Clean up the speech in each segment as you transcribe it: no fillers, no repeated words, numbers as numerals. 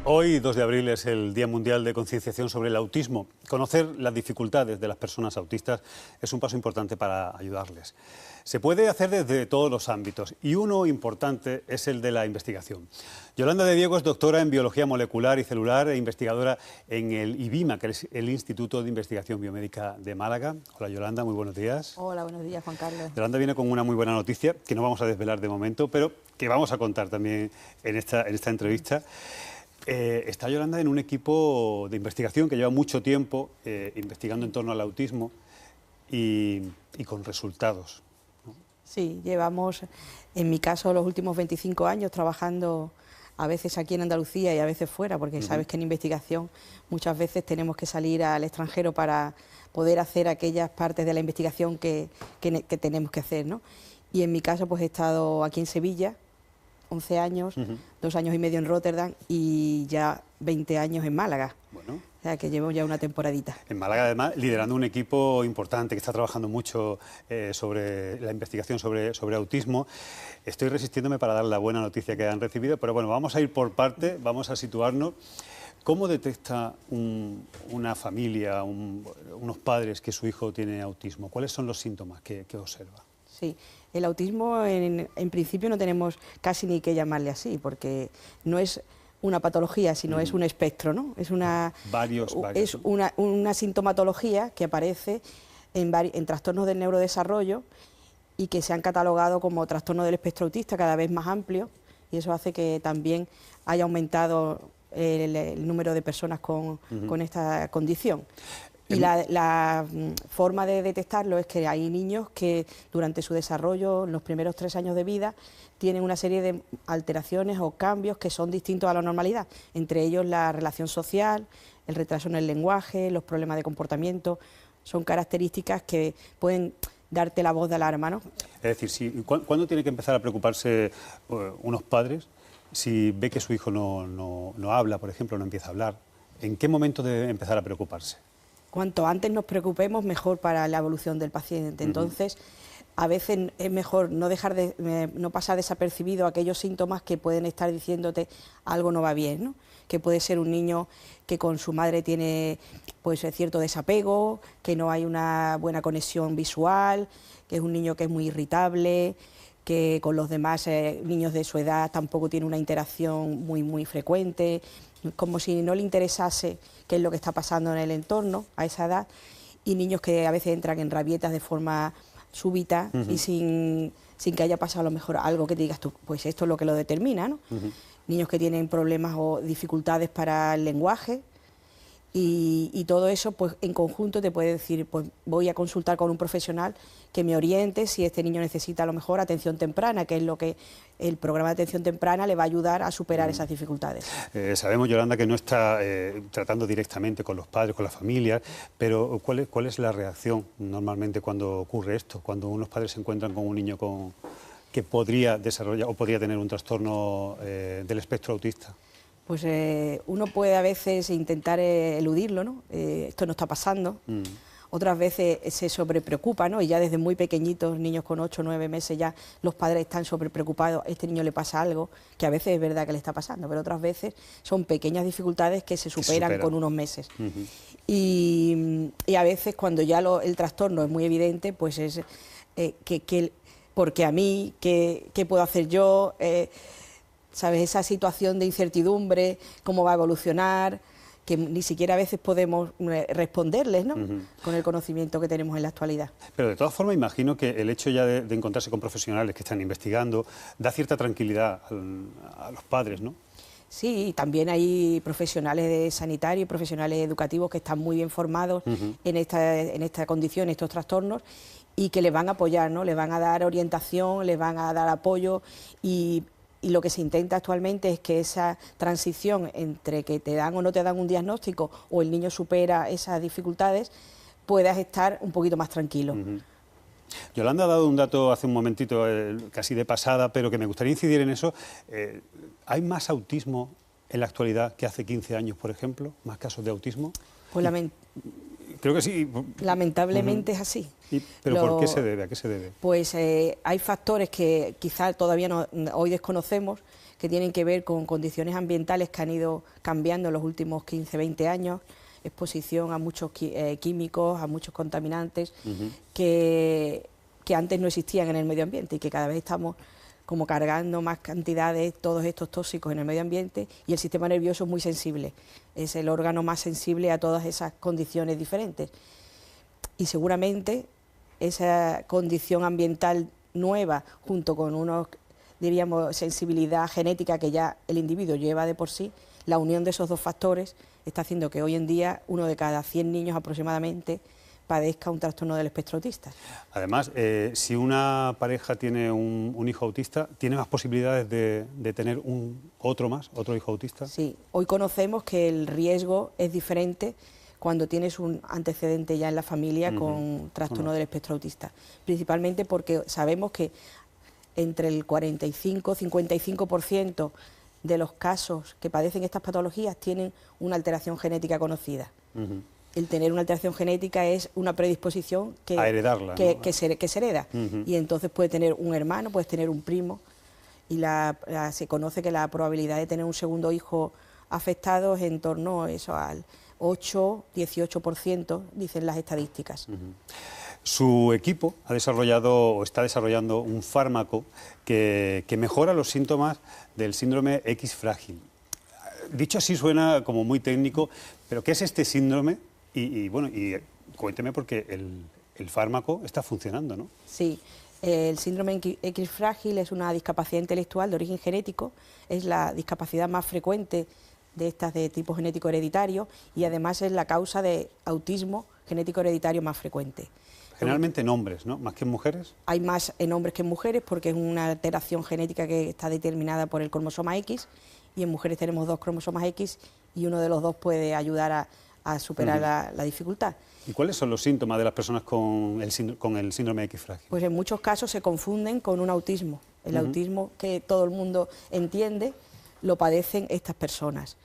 Hoy, 2 de abril, es el Día Mundial de Concienciación sobre el Autismo. Conocer las dificultades de las personas autistas es un paso importante para ayudarles. Se puede hacer desde todos los ámbitos y uno importante es el de la investigación. Yolanda de Diego es doctora en Biología Molecular y Celular e investigadora en el IBIMA, que es el Instituto de Investigación Biomédica de Málaga. Hola Yolanda, muy buenos días. Hola, buenos días Juan Carlos. Yolanda viene con una muy buena noticia que no vamos a desvelar de momento, pero que vamos a contar también en esta entrevista. Está Yolanda en un equipo de investigación que lleva mucho tiempo investigando en torno al autismo y con resultados, ¿no? Sí, llevamos, en mi caso, los últimos 25 años trabajando a veces aquí en Andalucía y a veces fuera, porque sabes que en investigación muchas veces tenemos que salir al extranjero para poder hacer aquellas partes de la investigación que tenemos que hacer, ¿no? Y en mi caso pues he estado aquí en Sevilla 11 años, 2 años y medio en Rotterdam y ya 20 años en Málaga. Bueno. O sea, que llevo ya una temporadita. En Málaga, además, liderando un equipo importante que está trabajando mucho sobre la investigación sobre autismo. Estoy resistiéndome para dar la buena noticia que han recibido, pero bueno, vamos a ir por parte, vamos a situarnos. ¿Cómo detecta una familia, unos padres que su hijo tiene autismo? ¿Cuáles son los síntomas que observa? Sí, el autismo en principio no tenemos casi ni que llamarle así, porque no es una patología, sino es un espectro, ¿no? Es una sintomatología que aparece en trastornos del neurodesarrollo y que se han catalogado como trastorno del espectro autista cada vez más amplio, y eso hace que también haya aumentado el número de personas con esta condición. Y la forma de detectarlo es que hay niños que durante su desarrollo, en los primeros 3 años de vida, tienen una serie de alteraciones o cambios que son distintos a la normalidad, entre ellos la relación social, el retraso en el lenguaje, los problemas de comportamiento. Son características que pueden darte la voz de alarma, ¿no? Es decir, ¿cuándo tiene que empezar a preocuparse unos padres si ve que su hijo no habla, por ejemplo, no empieza a hablar? ¿En qué momento debe empezar a preocuparse? Cuanto antes nos preocupemos, mejor para la evolución del paciente. Entonces, a veces es mejor no pasar desapercibido aquellos síntomas que pueden estar diciéndote algo no va bien, ¿no? Que puede ser un niño que con su madre tiene pues cierto desapego, que no hay una buena conexión visual, que es un niño que es muy irritable, que con los demás niños de su edad tampoco tiene una interacción muy frecuente, como si no le interesase qué es lo que está pasando en el entorno a esa edad, y niños que a veces entran en rabietas de forma súbita y sin que haya pasado a lo mejor algo que te digas tú, pues esto es lo que lo determina, ¿no? Niños que tienen problemas o dificultades para el lenguaje, y todo eso pues en conjunto te puede decir, pues voy a consultar con un profesional que me oriente si este niño necesita a lo mejor atención temprana, que es lo que el programa de atención temprana le va a ayudar a superar esas dificultades. Sabemos, Yolanda, que no está tratando directamente con los padres, con las familias, pero ¿cuál es la reacción normalmente cuando ocurre esto? Cuando unos padres se encuentran con un niño que podría desarrollar o podría tener un trastorno del espectro autista. Pues uno puede a veces intentar eludirlo, ¿no? Esto no está pasando. Otras veces se sobrepreocupa, ¿no? Y ya desde muy pequeñitos, niños con 8 o 9 meses, ya los padres están sobrepreocupados, a este niño le pasa algo, que a veces es verdad que le está pasando, pero otras veces son pequeñas dificultades que se superan con unos meses. Y a veces cuando ya el trastorno es muy evidente, pues es porque a mí, ¿qué puedo hacer yo? ¿Sabes? Esa situación de incertidumbre, cómo va a evolucionar, que ni siquiera a veces podemos responderles, ¿no? Con el conocimiento que tenemos en la actualidad. Pero de todas formas imagino que el hecho ya de encontrarse con profesionales que están investigando da cierta tranquilidad a los padres, ¿no? Sí, también hay profesionales sanitarios y profesionales educativos que están muy bien formados en esta condición, en estos trastornos, y que les van a apoyar, ¿no? Les van a dar orientación, les van a dar apoyo, y lo que se intenta actualmente es que esa transición entre que te dan o no te dan un diagnóstico o el niño supera esas dificultades, puedas estar un poquito más tranquilo. Yolanda ha dado un dato hace un momentito, casi de pasada, pero que me gustaría incidir en eso. ¿Hay más autismo en la actualidad que hace 15 años, por ejemplo? ¿Más casos de autismo? Pues creo que sí. Lamentablemente es así. ¿Pero por qué se debe? ¿A qué se debe? Pues hay factores que quizás todavía hoy desconocemos, que tienen que ver con condiciones ambientales que han ido cambiando en los últimos 15, 20 años, exposición a muchos químicos, a muchos contaminantes que antes no existían en el medio ambiente y que cada vez estamos como cargando más cantidades todos estos tóxicos en el medio ambiente, y el sistema nervioso es muy sensible, es el órgano más sensible a todas esas condiciones diferentes. Y seguramente esa condición ambiental nueva, junto con unos, diríamos, sensibilidad genética que ya el individuo lleva de por sí, la unión de esos dos factores está haciendo que hoy en día 1 de cada 100 niños aproximadamente padezca un trastorno del espectro autista. Además, si una pareja tiene un hijo autista, ¿tiene más posibilidades de tener otro hijo autista? Sí, hoy conocemos que el riesgo es diferente cuando tienes un antecedente ya en la familia con trastorno del espectro autista, principalmente porque sabemos que entre el 45-55% de los casos que padecen estas patologías tienen una alteración genética conocida. El tener una alteración genética es una predisposición que, a heredarla, que, ¿no? que se hereda. Y entonces puede tener un hermano, puedes tener un primo, y se conoce que la probabilidad de tener un segundo hijo afectado es en torno a eso, al 8-18%, dicen las estadísticas. Su equipo ha desarrollado o está desarrollando un fármaco que mejora los síntomas del síndrome X frágil. Dicho así suena como muy técnico, pero ¿qué es este síndrome? Y cuénteme, porque el fármaco está funcionando, ¿no? Sí, el síndrome X frágil es una discapacidad intelectual de origen genético, es la discapacidad más frecuente de estas de tipo genético hereditario, y además es la causa de autismo genético hereditario más frecuente. Generalmente en hombres, ¿no? ¿Más que en mujeres? Hay más en hombres que en mujeres porque es una alteración genética que está determinada por el cromosoma X, y en mujeres tenemos 2 cromosomas X y uno de los 2 puede ayudar a superar la dificultad. ¿Y cuáles son los síntomas de las personas con el síndrome X frágil? Pues en muchos casos se confunden con un autismo. El autismo que todo el mundo entiende lo padecen estas personas.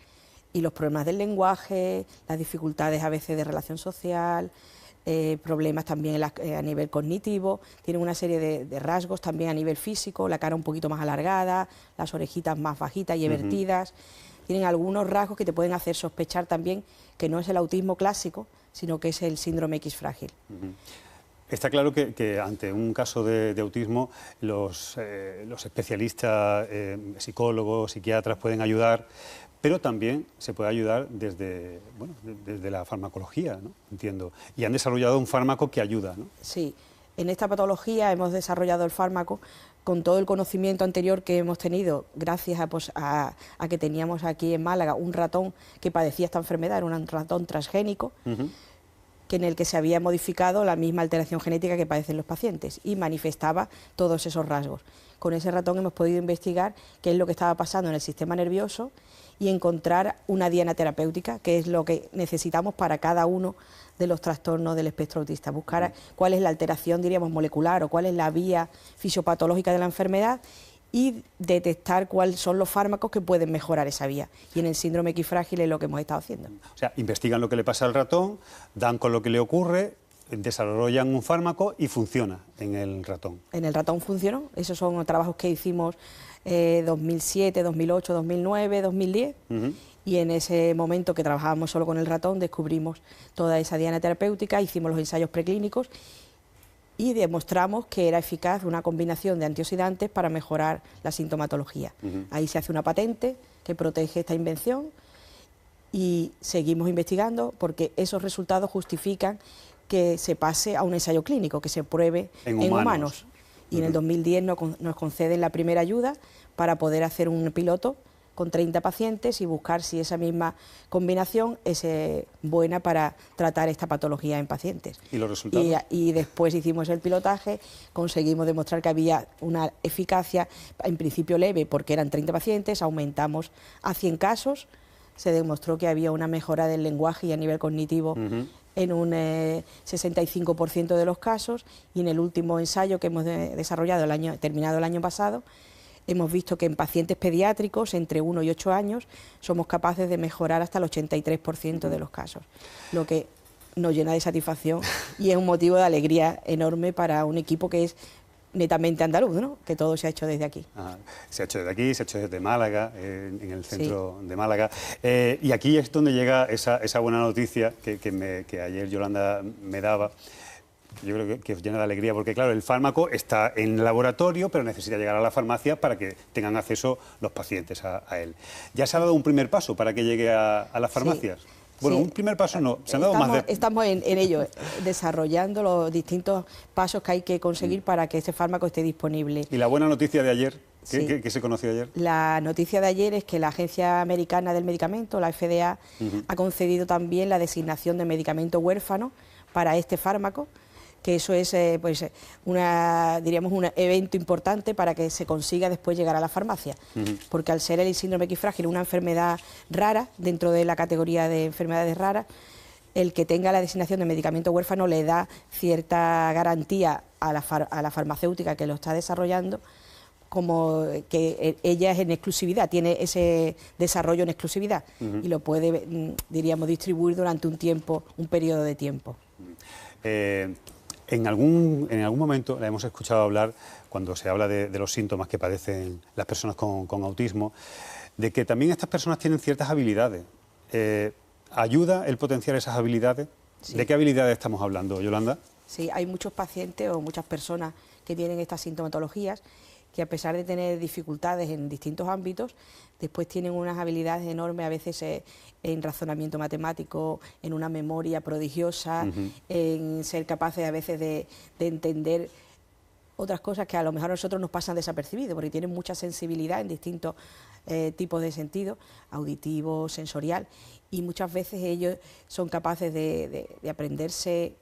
Y los problemas del lenguaje, las dificultades a veces de relación social, problemas también a nivel cognitivo, tienen una serie de rasgos también a nivel físico, la cara un poquito más alargada, las orejitas más bajitas y evertidas. Tienen algunos rasgos que te pueden hacer sospechar también que no es el autismo clásico, sino que es el síndrome X frágil. Está claro que ante un caso de autismo los especialistas, psicólogos, psiquiatras pueden ayudar, pero también se puede ayudar desde la farmacología, ¿no? Entiendo. Y han desarrollado un fármaco que ayuda, ¿no? Sí, en esta patología hemos desarrollado el fármaco con todo el conocimiento anterior que hemos tenido, gracias a que teníamos aquí en Málaga un ratón que padecía esta enfermedad, era un ratón transgénico, que en el que se había modificado la misma alteración genética que padecen los pacientes y manifestaba todos esos rasgos. Con ese ratón hemos podido investigar qué es lo que estaba pasando en el sistema nervioso y encontrar una diana terapéutica, que es lo que necesitamos para cada uno de los trastornos del espectro autista, buscar cuál es la alteración, diríamos, molecular o cuál es la vía fisiopatológica de la enfermedad y detectar cuáles son los fármacos que pueden mejorar esa vía. Y en el síndrome X frágil es lo que hemos estado haciendo. O sea, investigan lo que le pasa al ratón, dan con lo que le ocurre, desarrollan un fármaco y funciona en el ratón. En el ratón funcionó, esos son trabajos que hicimos 2007, 2008, 2009, 2010, y en ese momento que trabajábamos solo con el ratón descubrimos toda esa diana terapéutica, hicimos los ensayos preclínicos y demostramos que era eficaz una combinación de antioxidantes para mejorar la sintomatología. Ahí se hace una patente que protege esta invención y seguimos investigando porque esos resultados justifican que se pase a un ensayo clínico, que se pruebe en humanos. Y en el 2010 nos conceden la primera ayuda para poder hacer un piloto con 30 pacientes y buscar si esa misma combinación es buena para tratar esta patología en pacientes. ¿Y los resultados? Y después hicimos el pilotaje, conseguimos demostrar que había una eficacia, en principio leve, porque eran 30 pacientes, aumentamos a 100 casos, se demostró que había una mejora del lenguaje y a nivel cognitivo en un 65% de los casos, y en el último ensayo que hemos desarrollado terminado el año pasado, hemos visto que en pacientes pediátricos entre 1 y 8 años somos capaces de mejorar hasta el 83% de los casos, lo que nos llena de satisfacción y es un motivo de alegría enorme para un equipo que es netamente andaluz, ¿no? Que todo se ha hecho desde aquí. Ajá. Se ha hecho desde aquí, se ha hecho desde Málaga, en el centro de Málaga. Y aquí es donde llega esa buena noticia que ayer Yolanda me daba. Yo creo que os llena de alegría, porque claro, el fármaco está en el laboratorio, pero necesita llegar a la farmacia para que tengan acceso los pacientes a él. ¿Ya se ha dado un primer paso para que llegue a las farmacias? Sí. Bueno, un primer paso no, se han dado más de... Estamos en ello, desarrollando los distintos pasos que hay que conseguir para que ese fármaco esté disponible. ¿Y la buena noticia de ayer? ¿Qué se conoció ayer? La noticia de ayer es que la Agencia Americana del Medicamento, la FDA, ha concedido también la designación de medicamento huérfano para este fármaco, que eso es diríamos un evento importante para que se consiga después llegar a la farmacia, porque al ser el síndrome X frágil una enfermedad rara dentro de la categoría de enfermedades raras, el que tenga la designación de medicamento huérfano le da cierta garantía a la farmacéutica que lo está desarrollando, como que ella es en exclusividad, tiene ese desarrollo en exclusividad y lo puede, diríamos, distribuir durante un periodo de tiempo. En algún momento la hemos escuchado hablar, cuando se habla de los síntomas que padecen las personas con autismo, de que también estas personas tienen ciertas habilidades. ¿Ayuda el potenciar esas habilidades? Sí. ¿De qué habilidades estamos hablando, Yolanda? Sí, hay muchos pacientes o muchas personas que tienen estas sintomatologías que, a pesar de tener dificultades en distintos ámbitos, después tienen unas habilidades enormes, a veces en razonamiento matemático, en una memoria prodigiosa, en ser capaces a veces de entender otras cosas que a lo mejor a nosotros nos pasan desapercibidos, porque tienen mucha sensibilidad en distintos tipos de sentido, auditivo, sensorial, y muchas veces ellos son capaces de aprenderse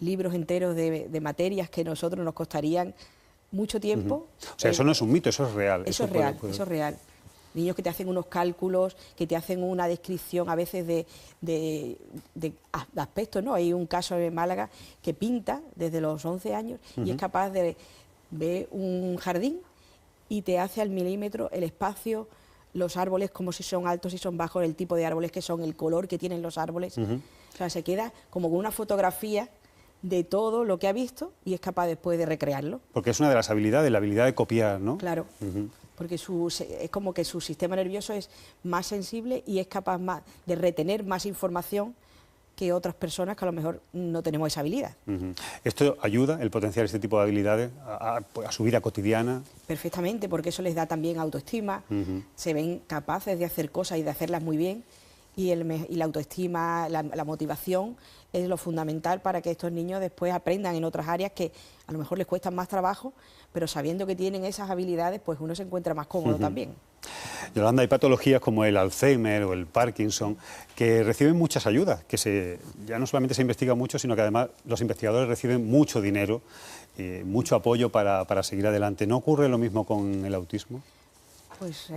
libros enteros de materias que a nosotros nos costarían mucho tiempo. O sea, eso no es un mito, eso es real. Eso es real, eso es real. Niños que te hacen unos cálculos, que te hacen una descripción a veces de aspectos, ¿no? Hay un caso en Málaga que pinta desde los 11 años y es capaz de ver un jardín y te hace al milímetro el espacio, los árboles, como si son altos, si son bajos, el tipo de árboles que son, el color que tienen los árboles. O sea, se queda como con una fotografía de todo lo que ha visto y es capaz después de recrearlo. Porque es una de las habilidades, la habilidad de copiar, ¿no? Claro, porque es como que su sistema nervioso es más sensible y es capaz más de retener más información que otras personas que a lo mejor no tenemos esa habilidad. ¿Esto ayuda, el potenciar este tipo de habilidades, a su vida cotidiana? Perfectamente, porque eso les da también autoestima, se ven capaces de hacer cosas y de hacerlas muy bien, y la autoestima, la motivación es lo fundamental para que estos niños después aprendan en otras áreas que a lo mejor les cuestan más trabajo, pero sabiendo que tienen esas habilidades, pues uno se encuentra más cómodo también. Yolanda, hay patologías como el Alzheimer o el Parkinson que reciben muchas ayudas, que ya no solamente se investiga mucho, sino que además los investigadores reciben mucho dinero y mucho apoyo para seguir adelante. ¿No ocurre lo mismo con el autismo? Pues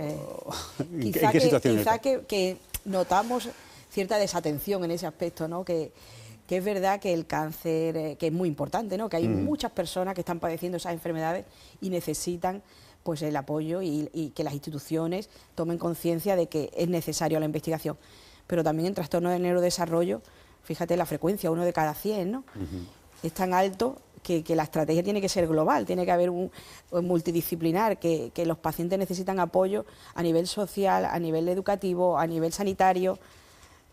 quizá que notamos cierta desatención en ese aspecto, ¿no? Que es verdad que el cáncer, que es muy importante, ¿no? Que hay muchas personas que están padeciendo esas enfermedades y necesitan pues el apoyo y que las instituciones tomen conciencia de que es necesario la investigación. Pero también en trastornos de neurodesarrollo, fíjate la frecuencia, 1 de cada 100, ¿no? Es tan alto que la estrategia tiene que ser global, tiene que haber un multidisciplinar, que los pacientes necesitan apoyo a nivel social, a nivel educativo, a nivel sanitario.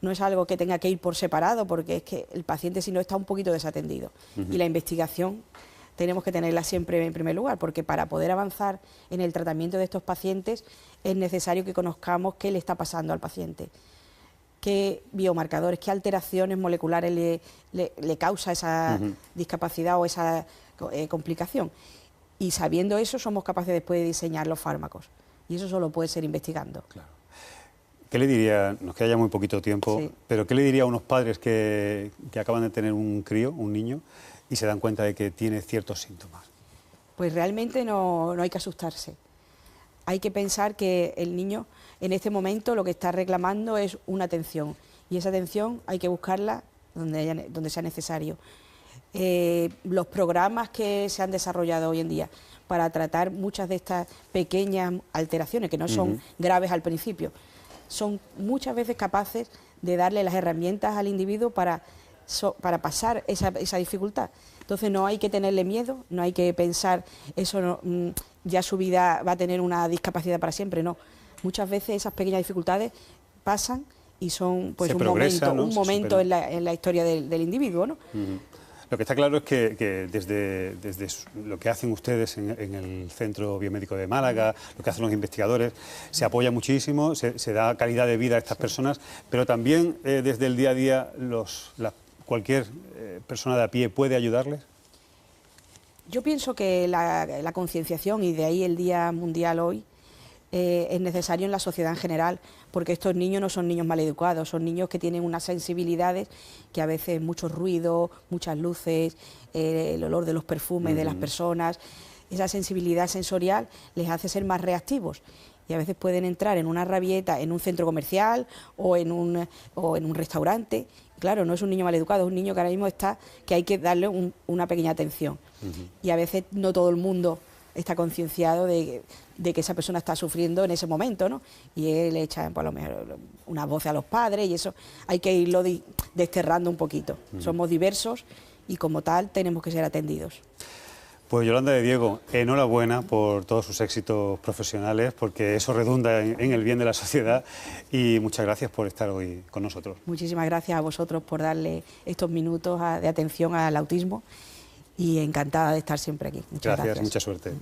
No es algo que tenga que ir por separado, porque es que el paciente, si no, está un poquito desatendido. Y la investigación tenemos que tenerla siempre en primer lugar, porque para poder avanzar en el tratamiento de estos pacientes es necesario que conozcamos qué le está pasando al paciente, qué biomarcadores, qué alteraciones moleculares le causa esa discapacidad o esa complicación. Y sabiendo eso, somos capaces después de diseñar los fármacos. Y eso solo puede ser investigando. Claro. ¿Qué le diría, nos queda ya muy poquito tiempo, pero qué le diría a unos padres que acaban de tener un crío, un niño, y se dan cuenta de que tiene ciertos síntomas? Pues realmente no hay que asustarse. Hay que pensar que el niño en este momento lo que está reclamando es una atención, y esa atención hay que buscarla donde sea necesario. Los programas que se han desarrollado hoy en día para tratar muchas de estas pequeñas alteraciones, que no son graves al principio, son muchas veces capaces de darle las herramientas al individuo para para pasar esa dificultad. Entonces no hay que tenerle miedo, no hay que pensar eso ya su vida va a tener una discapacidad para siempre, no. Muchas veces esas pequeñas dificultades pasan y son pues un momento en la historia del individuo, ¿no? Lo que está claro es que desde lo que hacen ustedes en el Centro Biomédico de Málaga, lo que hacen los investigadores, se apoya muchísimo, se da calidad de vida a estas personas, pero también desde el día a día cualquier persona de a pie puede ayudarles. Yo pienso que la concienciación, y de ahí el Día Mundial hoy, es necesario en la sociedad en general, porque estos niños no son niños maleducados, son niños que tienen unas sensibilidades que a veces mucho ruido, muchas luces, el olor de los perfumes de las personas, esa sensibilidad sensorial les hace ser más reactivos y a veces pueden entrar en una rabieta en un centro comercial o en un restaurante. Claro, no es un niño maleducado, es un niño que ahora mismo que hay que darle una pequeña atención. Y a veces no todo el mundo está concienciado de que esa persona está sufriendo en ese momento, ¿no? Y él echa por lo menos una voz a los padres y eso hay que irlo desterrando un poquito. Somos diversos y como tal tenemos que ser atendidos. Pues Yolanda de Diego, enhorabuena por todos sus éxitos profesionales, porque eso redunda en el bien de la sociedad, y muchas gracias por estar hoy con nosotros. Muchísimas gracias a vosotros por darle estos minutos de atención al autismo y encantada de estar siempre aquí. Muchas gracias. Mucha suerte.